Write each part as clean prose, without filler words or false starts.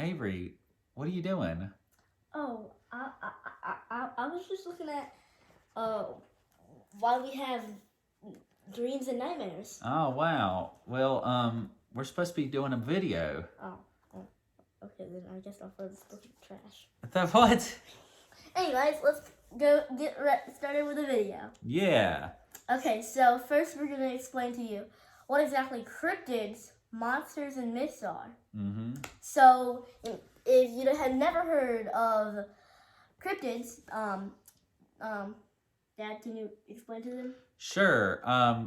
Avery, what are you doing? Oh, I was just looking at why we have dreams and nightmares. Oh, wow. Well, we're supposed to be doing a video. Oh, okay, then I guess I'll throw this book in the trash. That what? Anyways, let's get started with the video. Yeah. Okay, so first we're gonna explain to you what exactly cryptids, monsters, and myths are. Mm-hmm. So, if you had never heard of cryptids, Dad, can you explain to them? Sure.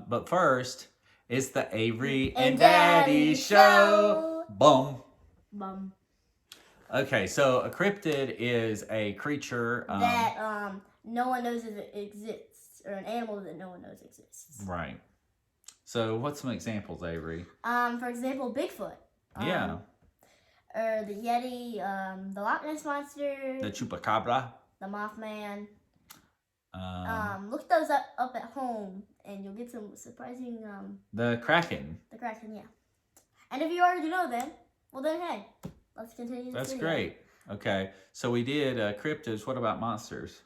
But first, it's the Avery and Daddy show. Boom. Bum. Okay, so a cryptid is a creature That no one knows if it exists, or an animal that no one knows exists. Right. So, what's some examples, Avery? For example, Bigfoot. Yeah. Or the Yeti, the Loch Ness Monster. The Chupacabra. The Mothman. Look those up at home, and you'll get some surprising. The Kraken. The Kraken, yeah. And if you already know them, well then, hey, let's continue. That's video. great. Okay, so we did cryptids. What about monsters?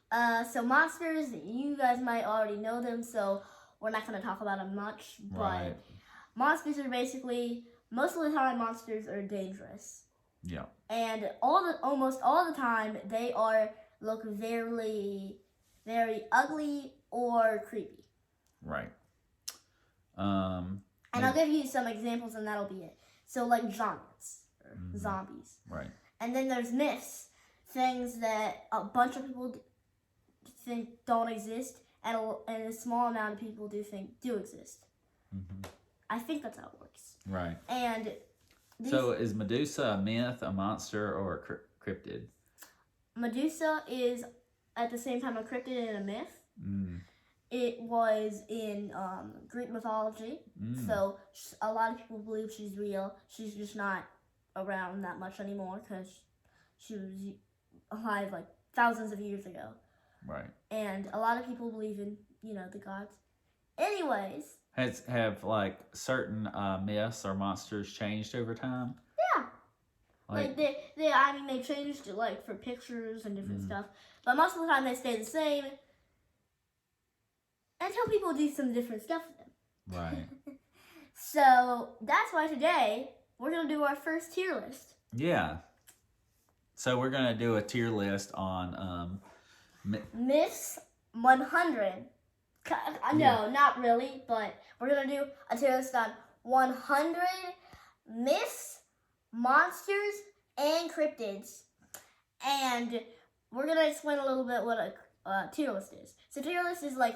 So monsters, you guys might already know them, so we're not going to talk about them much. But Right. monsters are basically, most of the time, monsters are dangerous. Yeah. And almost all the time, they look very, very ugly or creepy. Right. And I'll give you some examples, and that'll be it. So, like giants, or zombies. Right. And then there's myths, things that a bunch of people think don't exist, and a small amount of people do exist. Mm-hmm. I think that's how it works. Right. And So is Medusa a myth, a monster, or a cryptid? Medusa is at the same time a cryptid and a myth. Mm. It was in Greek mythology, so a lot of people believe she's real. She's just not around that much anymore because she was alive like thousands of years ago. Right. And a lot of people believe in, the gods. Anyways. Have like certain myths or monsters changed over time? Yeah. Like they changed it like for pictures and different stuff. But most of the time they stay the same until people do some different stuff with them. Right. So that's why today we're going to do our first tier list. Yeah. So we're going to do a tier list on Myths 100. No, not really, but we're going to do a tier list on 100 myths, monsters, and cryptids. And we're going to explain a little bit what a tier list is. So tier list is like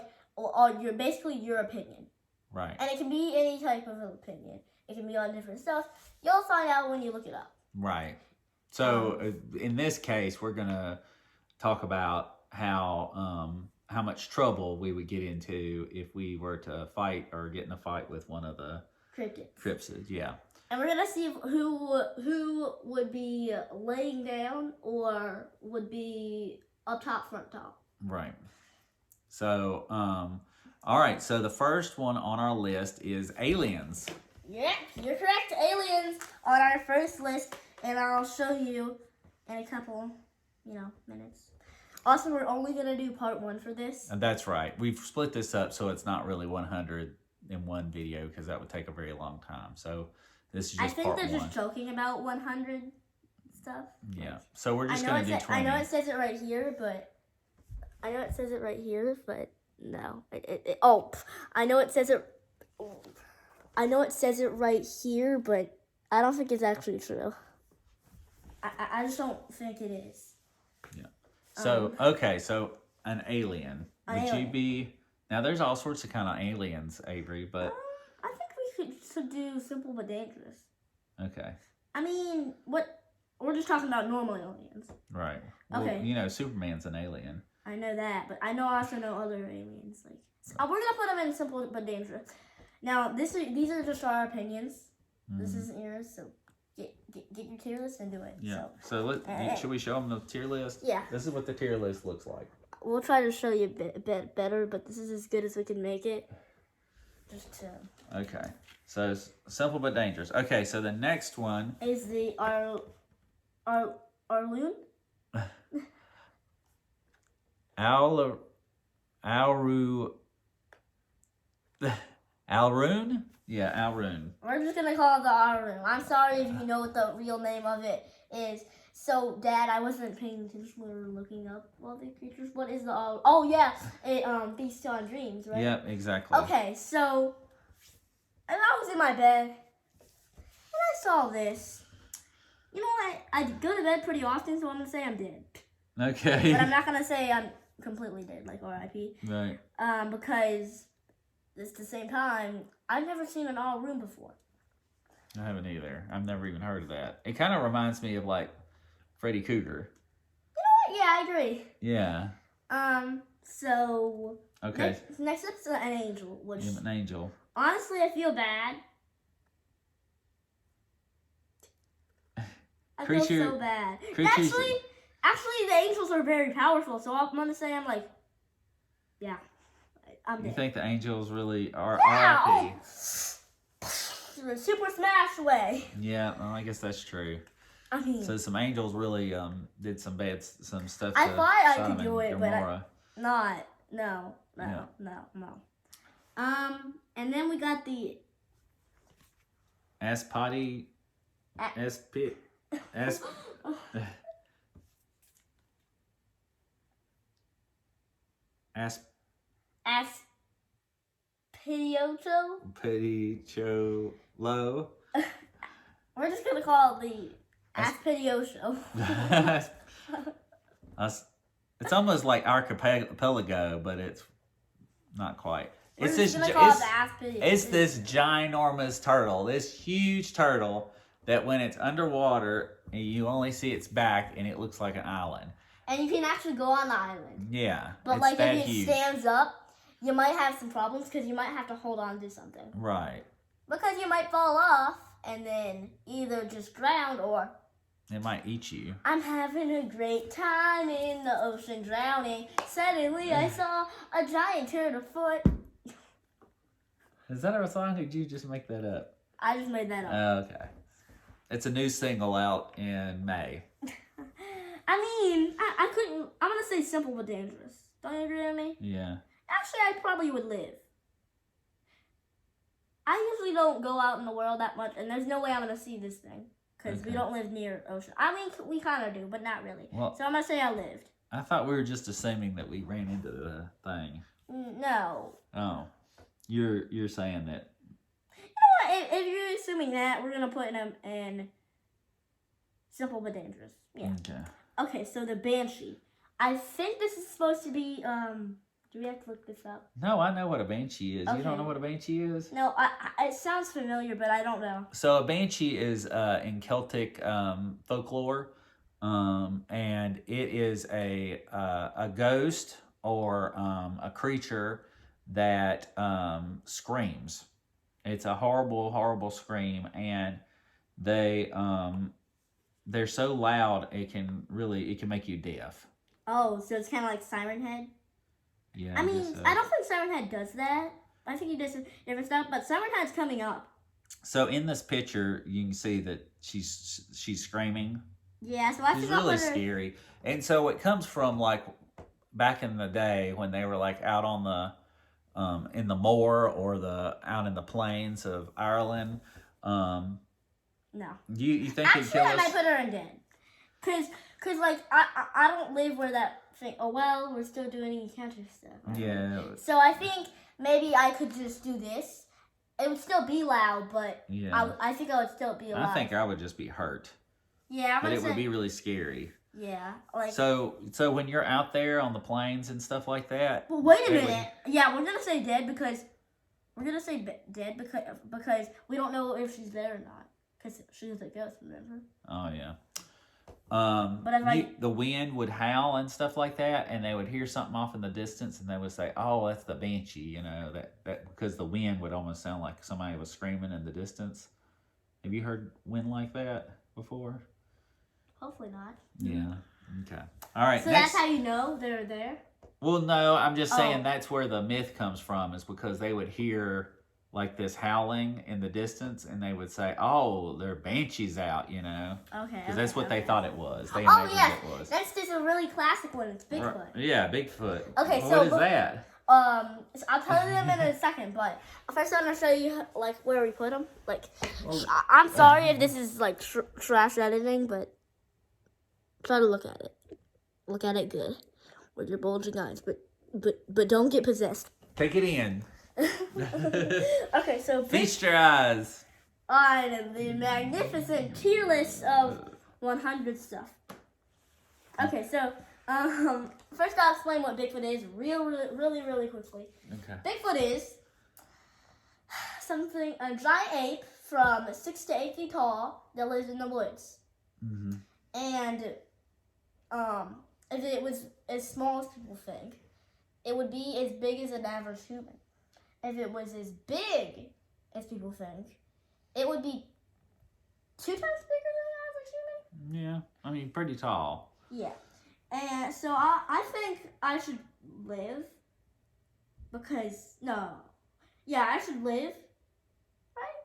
basically your opinion. Right. And it can be any type of opinion. It can be on different stuff. You'll find out when you look it up. Right. So in this case, we're going to talk about how much trouble we would get into if we were to fight or get in a fight with one of the cryptids. Yeah. And we're gonna see who would be laying down or would be up top, front top. Right. So, all right. So the first one on our list is aliens. Yeah, you're correct. Aliens on our first list, and I'll show you in a couple, minutes. Also, we're only going to do part 1 for this. And that's right. We've split this up so it's not really 100 in one video because that would take a very long time. So this is just part 1. I think they're just joking about 100 stuff. Yeah. So we're just going to do 20. I know it says it right here, but no. I know it says it right here, but I don't think it's actually true. I just don't think it is. Yeah. So, okay, so an alien. Would you be... Now, there's all sorts of kind of aliens, Avery, but... I think we should do simple but dangerous. Okay. I mean, we're just talking about normal aliens. Right. Well, Okay. Superman's an alien. I know that, but I also know other aliens. We're going to put them in simple but dangerous. Now, these are just our opinions. This isn't yours, so... Get your tier list and do it. Yeah. So should we show them the tier list? Yeah. This is what the tier list looks like. We'll try to show you a bit better, but this is as good as we can make it. Okay. So simple but dangerous. Okay. So the next one is Arloon? Alru. Alrune? Yeah, Alrune. We're just gonna call it the Arloon. I'm sorry if you know what the real name of it is. So, Dad, I wasn't paying attention when we were looking up all the creatures. What is the Oh yeah, it feasts on dreams, right? Yep, exactly. Okay, so and I was in my bed and I saw this. You know, I go to bed pretty often, so I'm gonna say I'm dead. Okay. But I'm not gonna say I'm completely dead, like R.I.P. Right. Because at the same time, I've never seen an all room before. I haven't either. I've never even heard of that. It kind of reminds me of like Freddy Cougar. You know what? Yeah, I agree. Yeah. So Okay. next up's an angel, which An angel. honestly I feel bad. I feel so bad. Actually, the angels are very powerful, so I'm gonna say I'm like, yeah, I'm dead. You think the angels really are Yeah, RIP? The Super Smash way. Yeah, well, I guess that's true. I mean, So some angels really did some stuff. I to thought I Sodom could do and it, but Gomorrah. no. Yeah. And then we got the Aspati, Asp, Asp, Asp, Aspidioto. Cholo. We're just gonna call it the Aspidioto. It's almost like archipelago, but it's not quite. We're It's just this. gonna call it the Aspidioto. It's this ginormous turtle, this huge turtle that when it's underwater, you only see its back, and it looks like an island. And you can actually go on the island. Yeah, But it's like that if it huge. stands up, you might have some problems because you might have to hold on to something. Right. Because you might fall off and then either just drown or It might eat you. I'm having a great time in the ocean drowning. Suddenly I saw a giant turtle foot. Is that our song, or did you just make that up? I just made that up. Okay. It's a new single out in May. I mean, I couldn't. I'm gonna say simple but dangerous. Don't you agree with me? Yeah. Actually, I probably would live. I usually don't go out in the world that much, and there's no way I'm gonna see this thing because we Okay. don't live near ocean. I mean, we kind of do, but not really. Well, So I'm gonna say I lived. I thought we were just assuming that we ran into the thing. No. Oh, you're saying that. If you're assuming that, we're gonna put him in simple but dangerous. Yeah. Okay. Okay, so the banshee. I think this is supposed to be. Do we have to look this up? No, I know what a banshee is. You Okay. don't know what a banshee is? No, it sounds familiar, but I don't know. So a banshee is in Celtic folklore, and it is a ghost or a creature that screams. It's a horrible, horrible scream, and they're so loud it can make you deaf. Oh, so it's kind of like Siren Head. Yeah. I mean, guess so. I don't think Siren Head does that. I think he does different stuff, but Siren Head's coming up. So in this picture, you can see that she's screaming. Yeah, so I It's think I'll really put her. scary. And so it comes from like back in the day when they were like out on the in the moor or out in the plains of Ireland. No. You think it'd Actually, kill I might us? put her in dead. Cause like I don't live where that thing. Oh well, we're still doing encounter stuff. Right? Yeah. So I think maybe I could just do this. It would still be loud, but Yeah. I think I would still be alive. I think I would just be hurt, Yeah, I'm but gonna it say. would be really scary. Yeah, like. So when you're out there on the plains and stuff like that. Well, wait a it would- minute. Yeah, we're gonna say dead because because we don't know if she's there or not because she's a ghost. Remember? Oh yeah. But if The wind would howl and stuff like that, and they would hear something off in the distance, and they would say, "Oh, that's the banshee," you know, that because the wind would almost sound like somebody was screaming in the distance. Have you heard wind like that before? Hopefully not. Yeah. Okay. All right. So next. that's how you know they're there. Well, no, I'm just saying Oh. that's where the myth comes from, is because they would hear like this howling in the distance, and they would say, "Oh, there are banshees out," you know, Okay. because that's what they thought it was. They Oh imagined yes, it was. that's just a really classic one. It's Bigfoot. Yeah, Bigfoot. Okay, Well, so what is that? So I'll tell you them in a second, but first I'm gonna show you like where we put them. Like, I'm sorry if this is like trash editing, but try to look at it. Look at it good with your bulging eyes, but don't get possessed. Take it in. Okay, so Feast your eyes. on the magnificent tier list of 100 stuff. Okay, so first I'll explain what Bigfoot is really quickly. Okay. Bigfoot is a giant ape from 6 to 8 feet tall that lives in the woods. Mm-hmm. And if it was as small as people think, it would be as big as an average human. If it was as big as people think, it would be 2 times bigger than an average human. Yeah, I mean, pretty tall. Yeah. And so I think I should live because, I should live, right?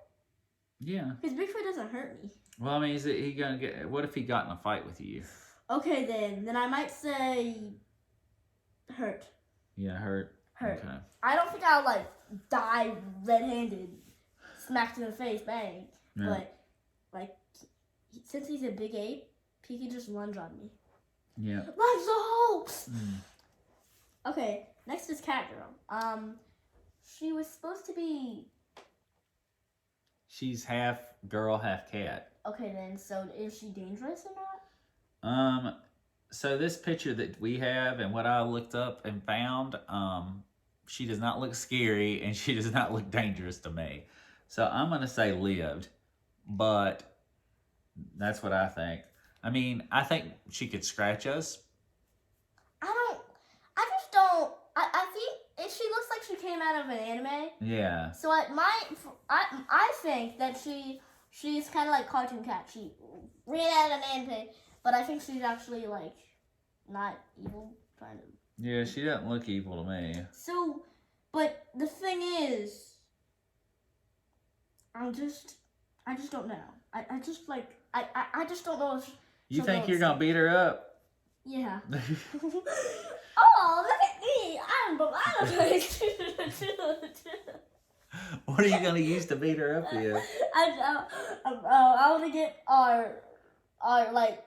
Yeah. Because Bigfoot doesn't hurt me. Well, I mean, is he gonna get? What if he got in a fight with you? Okay, then I might say hurt. Yeah, hurt. Hurt. Okay. I don't think I'll like die red-handed, smacked in the face, bang. Yeah. But like, since he's a big ape, he can just lunge on me. Yeah. Lunge the hole. Mm. Okay, next is Cat Girl. She was supposed to be. She's half girl, half cat. Okay, then. So is she dangerous or not? So this picture that we have and what I looked up and found, she does not look scary and she does not look dangerous to me. So I'm gonna say lived, but that's what I think. I mean, I think she could scratch us. I think she looks like she came out of an anime. Yeah. So I think that she's kind of like Cartoon Cat. She ran out of an anime, but I think she's actually like not evil, kind of. Yeah, she doesn't look evil to me. So, but the thing is, I just don't know. I just don't know if You think you're gonna beat her up? Yeah. Oh, look at me! I'm What are you gonna use to beat her up with? I want to get our like.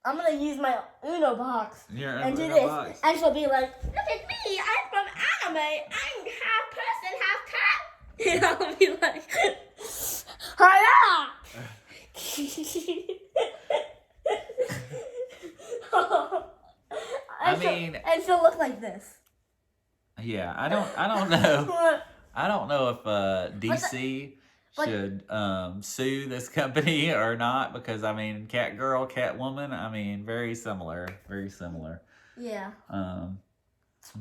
I'm gonna use my Uno box and do this, box. and she'll be like, "Look at me! I'm from anime. I'm half person, half cat." And I'll be like, "Hiya!" and she'll look like this. Yeah, I don't know. I don't know if DC should sue this company or not, because I mean, cat girl, cat woman. I mean, very similar. Yeah.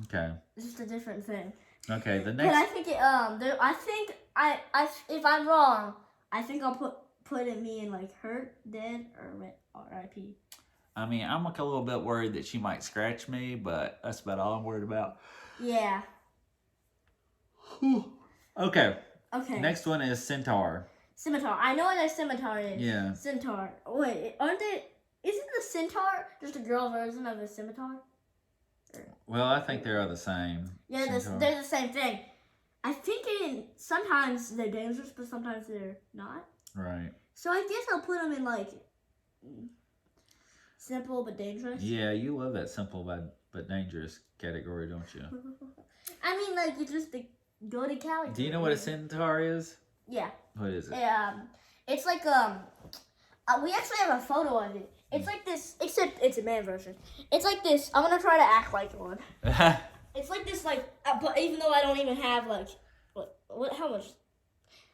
Okay. It's just a different thing. Okay. The But next. I think if I'm wrong, I think I'll put it me in like hurt, dead, or R.I.P. I mean, I'm like a little bit worried that she might scratch me, but that's about all I'm worried about. Yeah. Okay. Okay. Next one is centaur. Scimitar. I know what a scimitar is. Yeah. Centaur. Wait, aren't they? Isn't the centaur just a girl version of a scimitar? Well, I think they're all the same. Yeah, they're the same thing. I think sometimes they're dangerous, but sometimes they're not. Right. So I guess I'll put them in like simple but dangerous. Yeah, you love that simple but dangerous category, don't you? I mean, like, it's just the go-to Cali. Do you know what a centaur is? Yeah. What is it? It's like we actually have a photo of it. It's like this, except it's a man version. It's like this. I'm gonna try to act like one. It's like this, like, but even though I don't even have like, how much?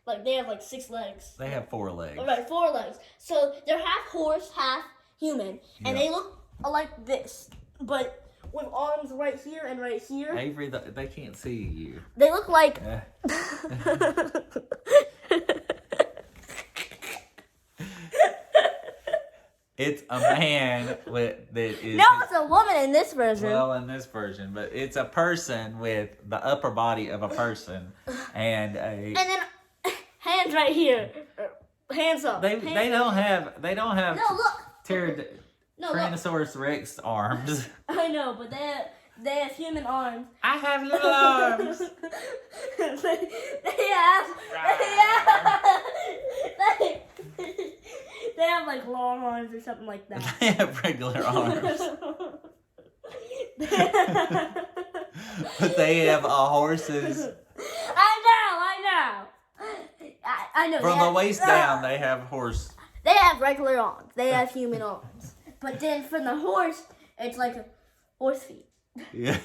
Like, they have like 6 legs. They have 4 legs. All right, 4 legs. So they're half horse, half human, and they look like this, but with arms right here and right here. Avery, they can't see you. They look like. It's a man that is. No, it's a woman in this version. Well, in this version, but it's a person with the upper body of a person. and And then hands right here. Hands up. they don't have No, look. No, look. Tyrannosaurus Rex arms. I know, but they have human arms. I have little arms. They have like long arms or something like that. They have regular arms. But they have horses. I know. From the waist down, they have horse. They have regular arms. They have human arms. But then from the horse, it's like a horse feet. Yeah.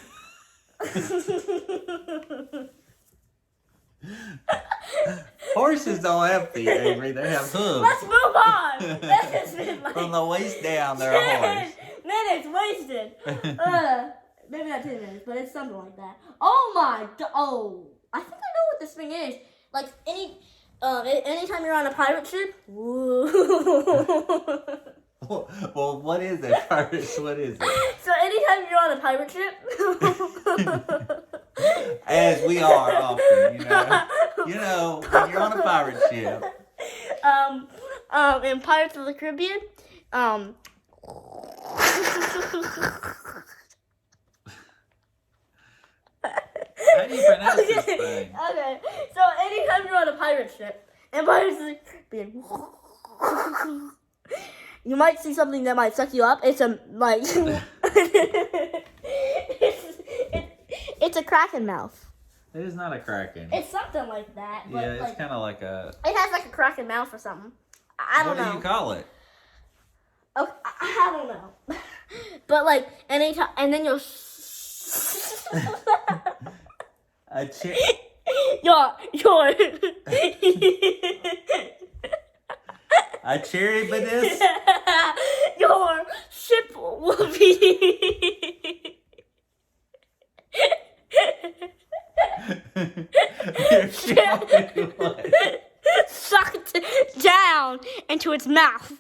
Horses don't have feet, Avery. They have hooves. Let's move on. That's just been like From the waist down, they're a horse. Minutes wasted. Maybe not 10 minutes, but it's something like that. Oh my god. Oh, I think I know what this thing is. Like anytime you're on a pirate ship. Well, what is it, pirates? What is it? So anytime you're on a pirate ship. As we are often, you know, when you're on a pirate ship. In Pirates of the Caribbean, How do you pronounce this thing? Okay, so anytime you're on a pirate ship, in Pirates of the Caribbean, you might see something that might suck you up. It's a like, it's a kraken mouth. It is not a kraken. It's something like that. But yeah, it's kind of like a. It has like a kraken mouth or something. I don't know. What do you call it? Okay, I don't know. But like anytime, and then you'll. A chick. Your. A cherry banana. Your ship will be. Your ship will be what? Sucked down into its mouth.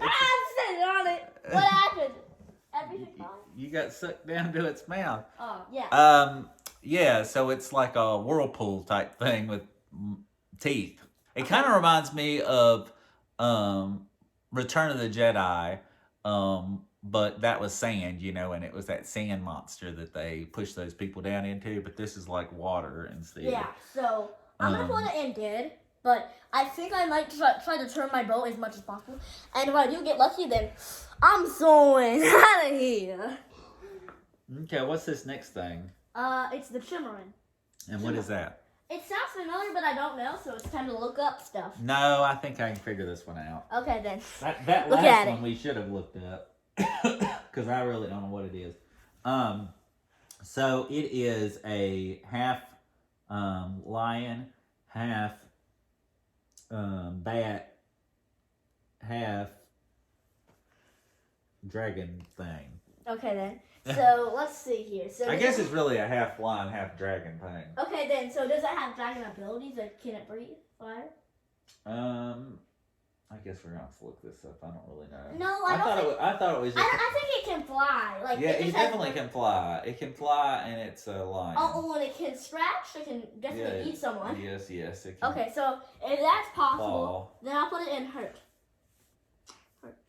I'm sitting on it. What happened? Everything fine? You got sucked down to its mouth. Oh, yeah. Yeah, so it's like a whirlpool type thing with teeth. It kind of reminds me of Return of the Jedi, but that was sand, and it was that sand monster that they pushed those people down into, but this is like water instead. Yeah, so I'm going to put it in dead, but I think I might try to turn my boat as much as possible, and if I do get lucky, then I'm soaring out of here. Okay, what's this next thing? It's the Chimarin. And what is that? It sounds familiar, but I don't know, so it's time to look up stuff. No, I think I can figure this one out. Okay, then. That Look last at one it. we should have looked up, because I really don't know what it is. So it is a half lion, half bat, half dragon thing. Okay, then. So, let's see here. So I guess it's really a half lion, half dragon thing. Okay, then. So, does it have dragon abilities? Like, can it breathe fire? I guess we're gonna have to look this up. I don't really know. No, I thought it was just. I think it can fly. Like, Yeah, it it definitely can fly. It can fly, and it's a lion. Oh, when it can scratch, it can definitely eat someone. Yes, it can. Okay, so if that's possible, Fall. then I'll put it in hurt.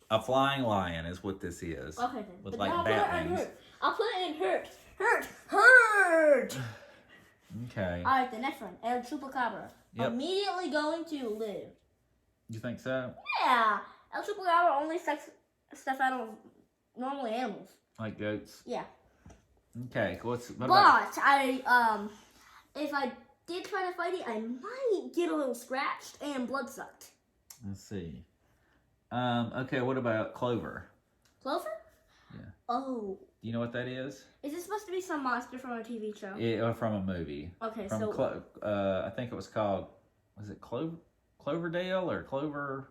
A flying lion is what this is. Okay, then. With But like then bat I'll wings. I'll put it in hurt. Hurt! Okay. Alright, the next one. El Chupacabra. Yep. Immediately going to live. You think so? Yeah. El Chupacabra only sucks stuff out of normal animals. Like goats? Yeah. Okay. What But about... if I did try to fight it, I might get a little scratched and blood sucked. Let's see. Okay, what about Clover? Clover? Yeah. Oh. Do you know what that is? Is it supposed to be some monster from a TV show? Or from a movie. Okay, From so... I think it was called... Was it Cloverdale or Clover?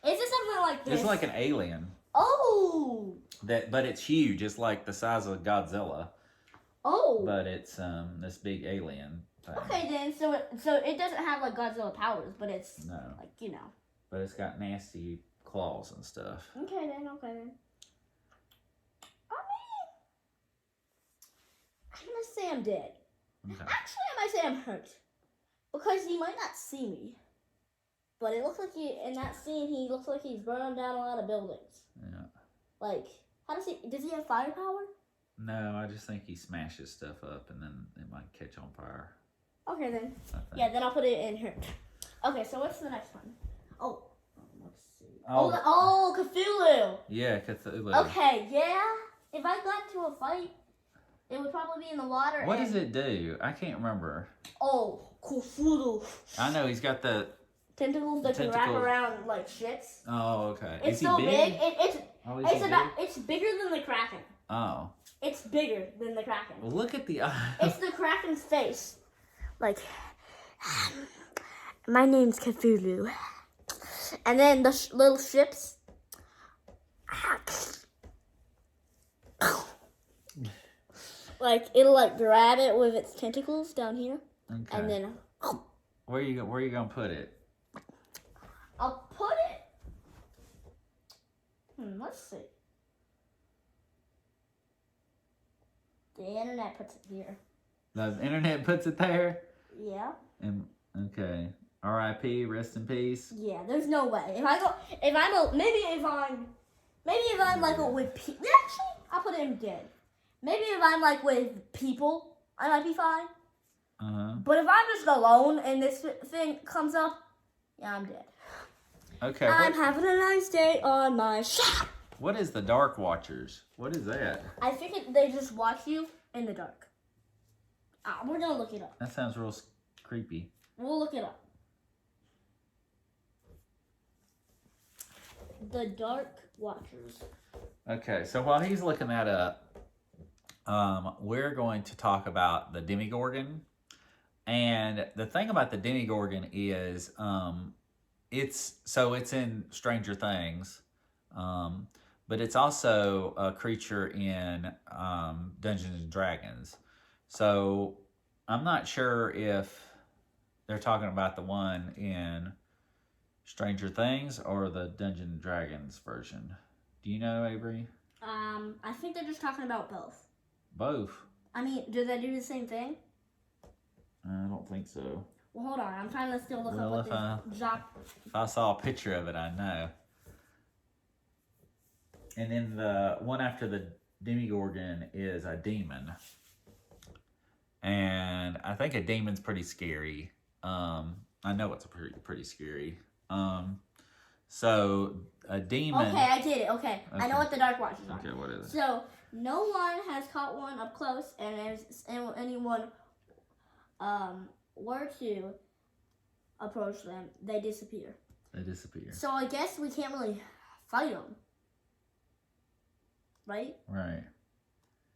Is it something like this? It's like an alien. Oh! But it's huge. It's like the size of Godzilla. Oh! But it's this big alien thing. Okay, then, so it doesn't have, like, Godzilla powers, but it's, No. like, But it's got nasty claws and stuff. Okay, then. I mean, I'm gonna say I'm dead. Okay. Actually, I might say I'm hurt. Because he might not see me. But it looks like in that scene, he looks like he's burning down a lot of buildings. Yeah. Like, does he have firepower? No, I just think he smashes stuff up and then it might catch on fire. Okay, then. Yeah, then I'll put it in hurt. Okay, so what's the next one? Oh, let's see. Oh, Cthulhu. Yeah, Cthulhu. Okay, yeah. If I got into a fight, it would probably be in the water. What does it do? I can't remember. Oh, Cthulhu. I know he's got the tentacles that can wrap around like shits. Oh, okay. It's is he so big? It's bigger than the Kraken. Oh. It's bigger than the Kraken. Well, look at the eye. It's the Kraken's face. Like, my name's Cthulhu. And then the little ships. Like, it'll like grab it with its tentacles down here. Okay. And then. Where are you gonna put it? I'll put it. Let's see. The internet puts it here. The internet puts it there? Yeah. And okay. R.I.P. Rest in peace. Yeah, there's no way. Maybe if I'm like with people. Actually, I'll put him dead. Maybe if I'm like with people, I might be fine. But if I'm just alone and this thing comes up, yeah, I'm dead. Okay. I'm having a nice day on my shop. What is the Dark Watchers? What is that? I think they just watch you in the dark. We're gonna look it up. That sounds real creepy. We'll look it up. The Dark Watchers. Okay, so while he's looking that up, we're going to talk about the Demogorgon. And the thing about the Demogorgon is, it's in Stranger Things, but it's also a creature in Dungeons and Dragons. So I'm not sure if they're talking about the one in Stranger Things or the Dungeons and Dragons version. Do you know, Avery? I think they're just talking about both. Both? I mean, do they do the same thing? I don't think so. Well, hold on. I'm trying to still look up what this job. If I saw a picture of it, I'd know. And then the one after the Demogorgon is a demon. And I think a demon's pretty scary. I know it's pretty scary. So a demon. Okay, I did it. Okay. I know what the Dark Watchers are. Okay, what is it? So no one has caught one up close, and if anyone were to approach them, they disappear. They disappear. So I guess we can't really fight them, right? Right.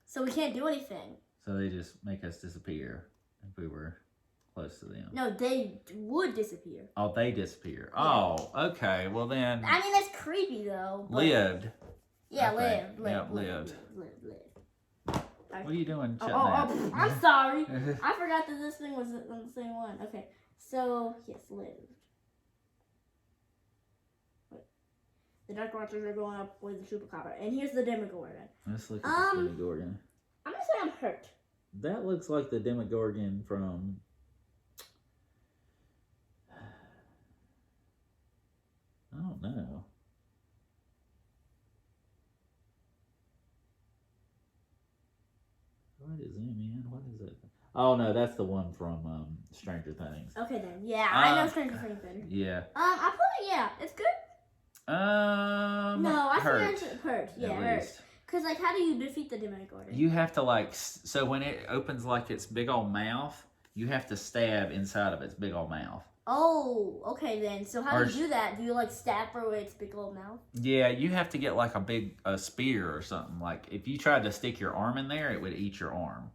So we can't do anything. So they just make us disappear if we were close to them. No, they would disappear. Oh, they disappear. Yeah. Oh, okay. Well then. I mean, that's creepy though. Lived. Yeah, lived. lived. What are you doing? I'm sorry. I forgot that this thing was on the same one. Okay, so yes, lived. Wait. The Dark Watchers are going up with the Chupacabra, and here's the Demogorgon. Let's look at the Demogorgon. I'm gonna say I'm hurt. That looks like the Demogorgon from. I don't know. What is it, man? What is it? Oh no, that's the one from Stranger Things. Okay then, yeah, I know Stranger Things better. Yeah. I put it. Yeah, it's good. No, I think it's hurt. Yeah, hurt. Cause like, how do you defeat the Demogorgon? You have to so when it opens like its big old mouth, you have to stab inside of its big old mouth. Oh, okay then. So how do you do that? Do you like stab her with its big old mouth? Yeah, you have to get like a spear or something. Like if you tried to stick your arm in there, it would eat your arm.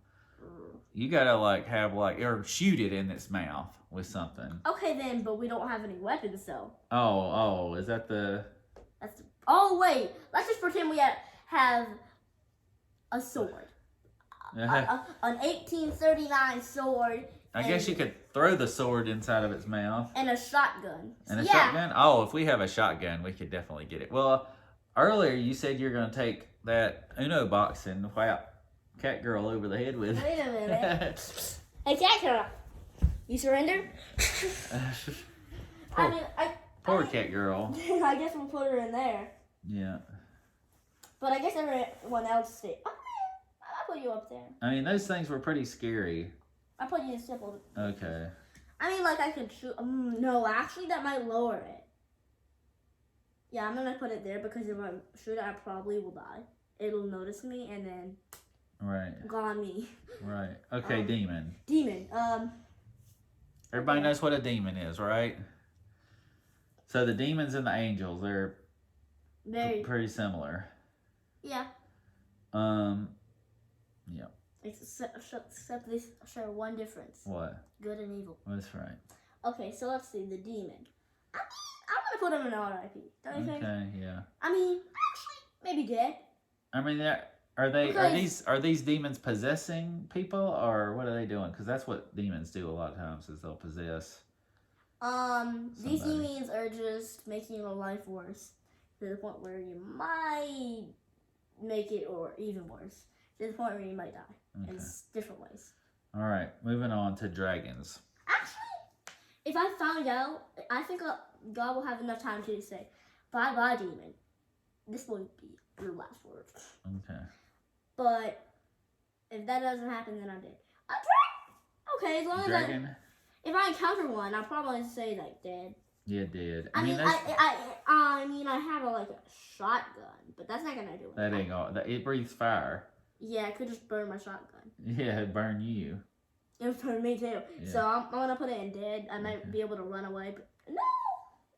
You gotta or shoot it in its mouth with something. Okay then, but we don't have any weapons though. Oh, is that the? Oh wait, let's just pretend we have a sword, an 1839 sword. I guess you could throw the sword inside of its mouth. And a shotgun. And a shotgun? Oh, if we have a shotgun, we could definitely get it. Well, earlier you said you're going to take that Uno box and whap Cat Girl over the head with it. Wait a minute. Hey, cat girl, you surrender? I mean, Poor cat girl. I guess we'll put her in there. Yeah. But I guess everyone else stay. Oh, I'll put you up there. I mean, those things were pretty scary. I'll put you in simple. Okay. I mean, like, I could shoot. No, actually, that might lower it. Yeah, I'm gonna put it there because if I shoot it, I probably will die. It'll notice me and then Right. gone me. Right. Okay, demon. Demon. Everybody knows what a demon is, right? So the demons and the angels, they're Very. pretty similar. Yeah. Yeah. Except they share one difference. What? Good and evil. That's right. Okay, so let's see the demon. I want to put him in RIP. Don't you think? Okay, yeah. I mean, actually, maybe dead. I mean, are these demons possessing people, or what are they doing? Because that's what demons do a lot of times, is they'll possess. These somebody. demons are just making your life worse to the point where you might make it, or even worse, to the point where you might die in different ways. All right, moving on to dragons. Actually, if I found out, I think God will have enough time to say, "Bye-bye, demon. This will be your last word." Okay. But if that doesn't happen, then I'm dead. Okay, as long as if I encounter one, I'll probably say like dead. Yeah, dead. I mean, I have a shotgun, but that's not gonna do it. That ain't all. It breathes fire. Yeah, it could just burn my shotgun. Yeah, it burn you. It would burn me too. Yeah. So I'm gonna put it in dead. I might be able to run away, but no,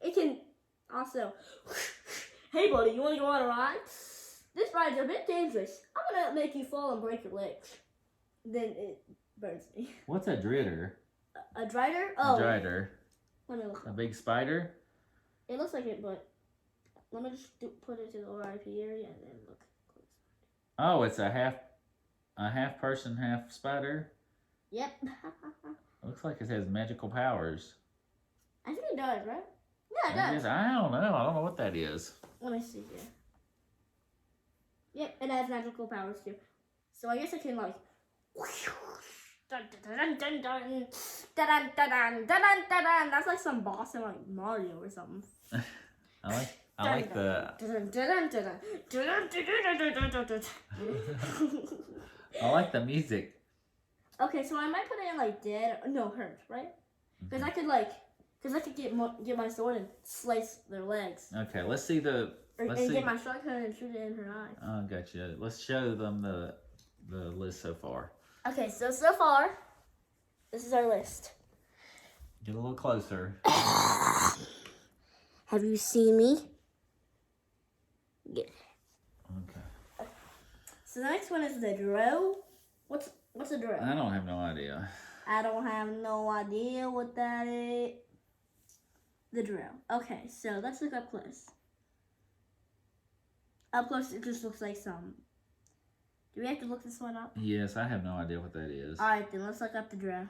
it can also. Hey, buddy, you want to go on a ride? This ride's a bit dangerous. I'm gonna make you fall and break your legs. Then it burns me. What's a dritter? A drider? Oh. A drider. Let me look. A big spider? It looks like it, but let me just put it to the RIP area and then look. Oh, it's a half person, half spider? Yep. Looks like it has magical powers. I think it does, right? Yeah, it does. I don't know. I don't know what that is. Let me see here. Yep, it has magical powers too. So I guess I can like. That's like some boss in like Mario or something. I like the. I like the music. Okay, so I might put it in like dead. No, hurt, right? Because I could get my sword and slice their legs. Okay, let's see the. Get my shotgun and shoot it in her eye. Oh, gotcha. Let's show them the list so far. Okay, so far, this is our list. Get a little closer. Have you seen me? Yeah. Okay. So the next one is the Dro. What's a Dro? I don't have no idea. I don't have no idea what that is. The Dro. Okay, so let's look up close. Up close, it just looks like some. Do we have to look this one up? Yes, I have no idea what that is. Alright, then let's look up the Dro.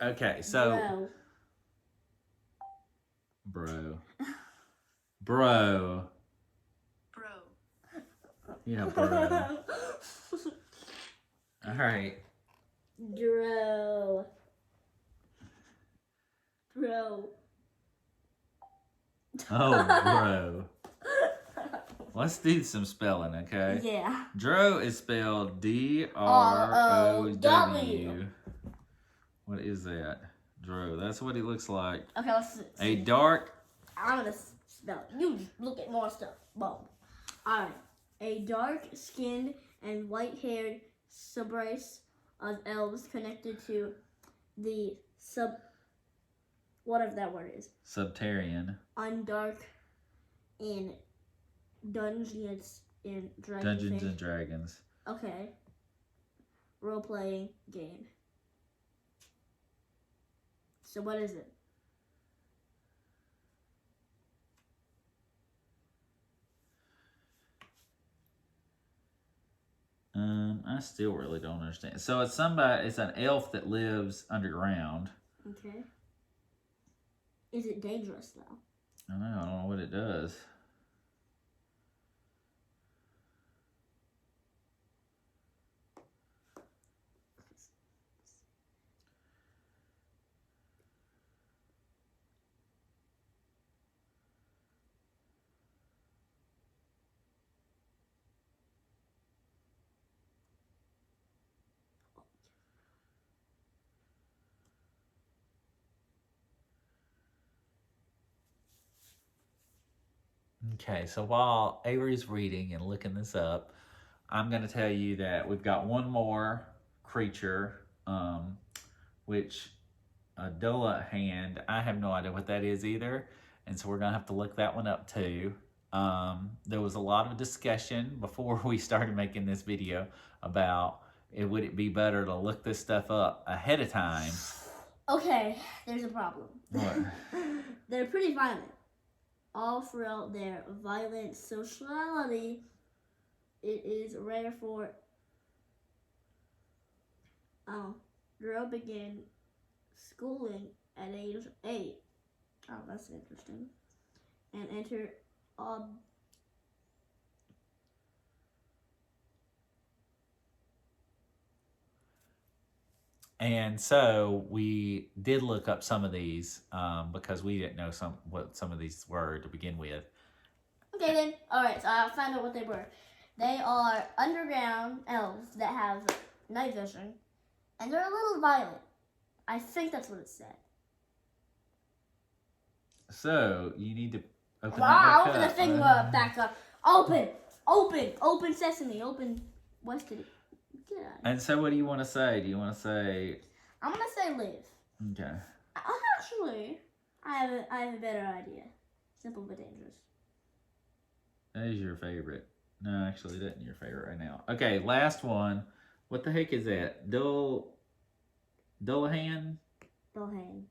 Okay, so. Bro. Yeah, bro. All right. Bro. Oh, bro. Let's do some spelling, okay? Yeah. Dro is spelled D-R-O-W. What is that? Dro. That's what he looks like. Okay, let's see. A dark. I'm gonna spell it. You look at more stuff. Boom. Alright. A dark-skinned and white-haired subrace of elves connected to the whatever that word is. Subterranean. Undark in Dungeons and Dragons. Dungeons and Dragons. Okay. Role-playing game. So what is it? I still really don't understand. So it's an elf that lives underground. Okay. Is it dangerous though? I don't know what it does. Okay, so while Avery's reading and looking this up, I'm going to tell you that we've got one more creature, which a Dulla hand. I have no idea what that is either, and so we're going to have to look that one up too. There was a lot of discussion before we started making this video about would it be better to look this stuff up ahead of time. Okay, there's a problem. What? They're pretty violent. All throughout their violent sexuality, it is rare for girl begin schooling at age 8. Oh, that's interesting. And enter And so we did look up some of these because we didn't know what some of these were to begin with. Okay then, alright, so I'll find out what they were. They are underground elves that have night vision, and they're a little violent. I think that's what it said. So you need to open Wow, that open back the thing back up. Open sesame, open. What's it? Get out. And so what do you want to say? Do you want to say? I'm gonna say live. Okay. Actually, I have a better idea. Simple but dangerous. That is your favorite. No, actually, that isn't your favorite right now. Okay, last one. What the heck is that? Dullahan? Dullane.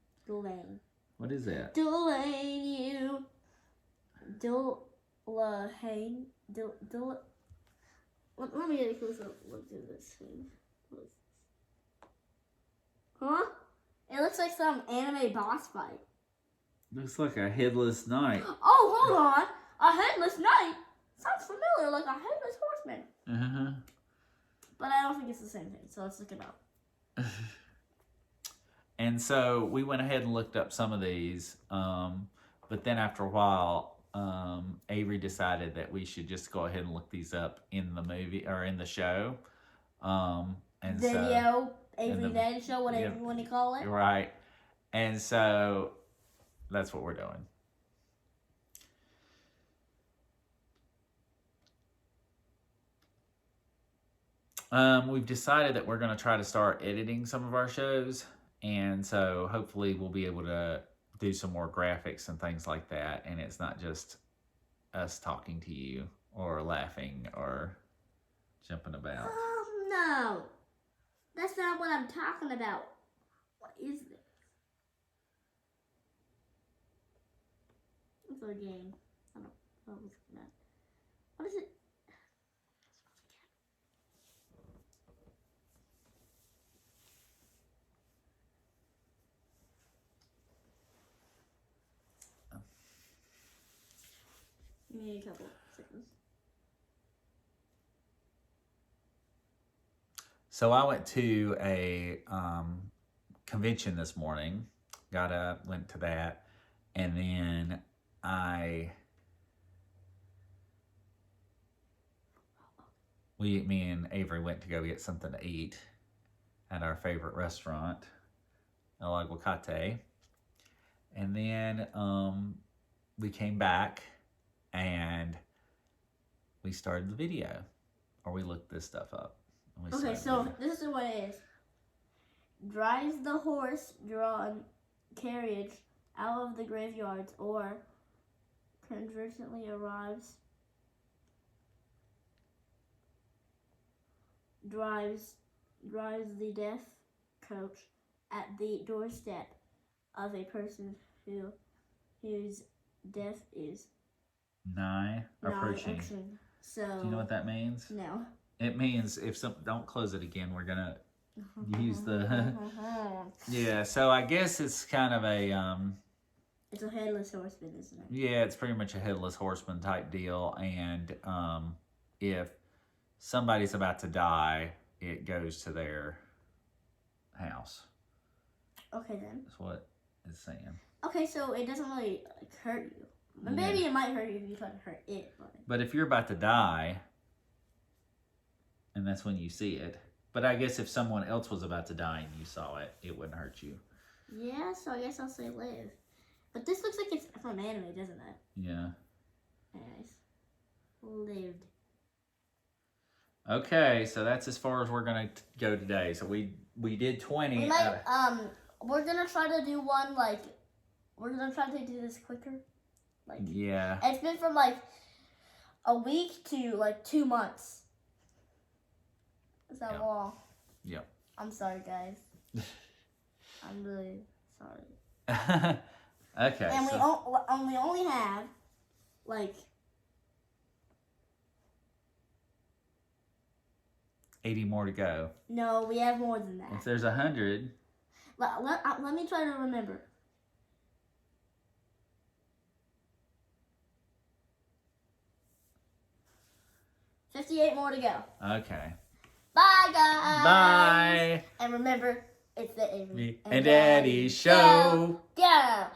What is that? Dullane, you. Dullane. Let me get a close up look at this thing. Huh? It looks like some anime boss fight. Looks like a headless knight. Oh, hold on. A headless knight? Sounds familiar, like a headless horseman. Uh-huh. But I don't think it's the same thing, so let's look it up. And so we went ahead and looked up some of these, but then after a while, Avery decided that we should just go ahead and look these up in the movie or in the show. Video, Avery Daddy Show, whatever you want to call it. Right. And so that's what we're doing. We've decided that we're going to try to start editing some of our shows. And so hopefully we'll be able to do some more graphics and things like that. And it's not just us talking to you or laughing or jumping about. No. That's not what I'm talking about. What is this? It's a game. I don't know what I'm looking at. What is it? Give me a couple seconds. So I went to a convention this morning, got up, went to that, and then me and Avery went to go get something to eat at our favorite restaurant, El Aguacate. And then we came back and we started the video, or we looked this stuff up. Okay, so this is what it is. Drives the horse-drawn carriage out of the graveyards, or convergently arrives. Drives the death coach at the doorstep of a person whose death is nigh approaching. So, do you know what that means? No. It means don't close it again. We're gonna use the yeah. So I guess it's kind of a it's a headless horseman, isn't it? Yeah, it's pretty much a headless horseman type deal. And if somebody's about to die, it goes to their house. Okay then. That's what it's saying. Okay, so it doesn't really hurt you. But maybe it might hurt you if you try to hurt it. But if you're about to die, and that's when you see it. But I guess if someone else was about to die and you saw it, it wouldn't hurt you. Yeah, so I guess I'll say live. But this looks like it's from anime, doesn't it? Yeah. Anyways, lived. Okay, so that's as far as we're gonna go today. So we did 20. We might we're gonna try to do one like we're gonna try to do this quicker. Like yeah. It's been from like a week to like 2 months. Is that long? Yep. I'm sorry, guys. I'm really sorry. Okay. And we only have like 80 more to go. no, we have more than that. If there's 100. Let me try to remember. $58 more to go. Okay. Bye, guys. Bye. And remember, it's the Avery And Daddy show. Go.